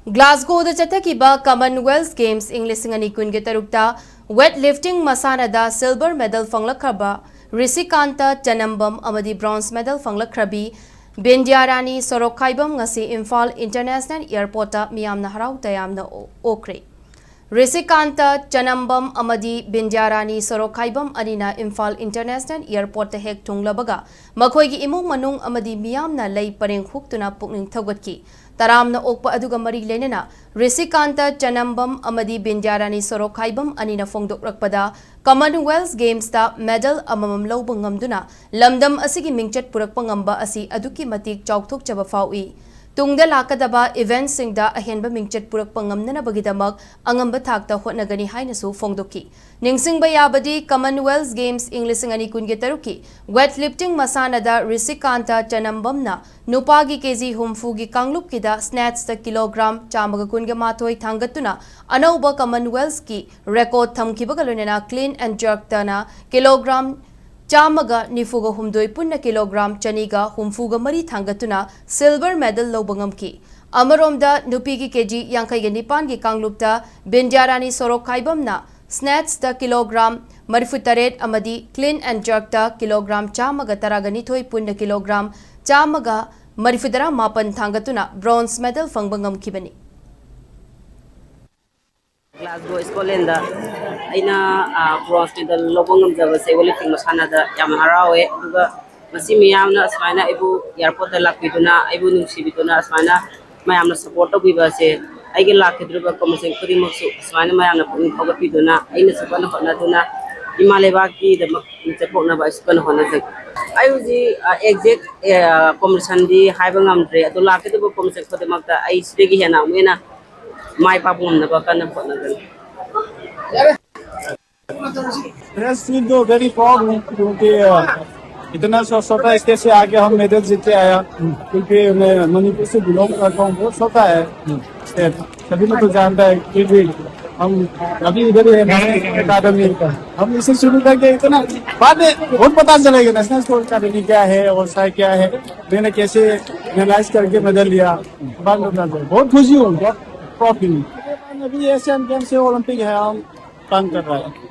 ग्लासगोदा चथकीबा Commonwealth games इंग लिसिंग अनि कुनगे तरुक्ता वेट लिफ्टिंग मसानादा सिल्वर मेडल फंगलखरबा ऋषिकांता चनम्बम अमदी ब्रॉन्ज मेडल फंगलखरबी Bindyarani Sorokhaibam ngasi Imphal international airport मियामना हराउ तयामना ओक्रे ऋषिकांता चनम्बम अमदी बिंद्यारानी सरोखाइबम अनिना इम्फाल इंटरनेशनल एयरपोर्ट हेक थुंगलबगा मखोइगी इमुंग मनुंग अमदी मियामना लई परेंग हुक्तुना पुकनिंग थौगतकी तरामना ओकपा अदुगा मरी लेनेना ऋषिकांता चनम्बम अमदी बिंद्यारानी सरोखाइबम अनिना फोंदोकरकपदा कॉमनवेल्थ गेम्स ता मेडल अममम लौब ngamduna लमदम असिगी मिंगचट पुरकपा ngamba asi अदुकी मतिक चाउथोकचबा फाउई तुंगदा लाकदबा इवेंट सिंगदा अहेनबा मिंगचट पुरकपा ngamnanabagidamag angamba thakta hotnagani hainasu फोंदोकी निंगसिंगबा याबदी कॉमनवेल्थ गेम्स इंग लिसिंग अनि कुनगे तरुकी वेट लिफ्टिंग मसानादा ऋषिकांता चनम्बमना नुपागी केजी हुमफुगी कांगलुपकिदा स्नैच किलोग्राम चामगा कुनगे माथोई थांगतुना अनौबा कॉमनवेल्थ की रेकॉर्ड थमखिबगा लोनेना क्लीन एंड जर्क तना किलोग्राम चामगा निफुगा हुमदोई पुन्ना किलोग्राम चनीगा हुमफुगा मरी थांगतुना सिल्वर मेडल लौबंगमकी अमरोमदा नुपीगी केजी यांखैगे निपानगी कांगलुपता बिंद्यारानी सरोखाइबमना स्नैच किलोग्राम मरिफुतरेट अमदी क्लीन एंड जर्क किलोग्राम चामगा तरागनिथोई पुन्ना किलोग्राम चामगा मरिफुतरा मापन थांगतुना ब्रॉन्ज मेडल फंगबंगमखिबनी ग्लासगो स्कॉटलैंड अना ब्रॉन्ज मेडल लौबंगमजबसे वेटलिफ्टिंग मसानादा याम हरावे अदुगा मसी मियामना असमाना एबु एयरपोर्ट लाक्पिदुना एबु नुंसिबिदुना असमाना मयामना सपोर्ट तौबिबासे आइगे लाखिद्रुबा कमसें खुदिमक्सु असमाना मयामना पुंग थौगपिदुना आइना सुबना होनादुना इमा लेबाकी दमक चपोकनाबा सुबना होनाजै आयुजी एग्जैक्ट कॉम्पिटिशन दी हाइबा ngamdre अदु लाखिदुबा कमसें खुदिमक्ता आई सिदेगी हेना उमेना माय पापुमनबा कना होनागन Yes, feel तो very proud हूँ क्योंकि इतना छोटा स्टेज से आके हम मेडल जीत के आया क्योंकि मैं मणिपुर से बिलोंग करता हूँ। बहुत छोटा है स्टेट, सभी लोग तो जानता है कि भी हम अभी इधर ही है अकादमी का। हम इसे शुरू करके इतना बाद में बहुत पता चलेगा नेशनल स्पोर्ट्स अकादमी क्या है और साइड क्या है, मैंने कैसे एनालाइज करके मेडल लिया बाद में पता चला। बहुत खुशी हूँ, बहुत प्राउड फीलिंग। अभी एशियन गेम्स से ओलंपिक है, हम काम कर रहे हैं।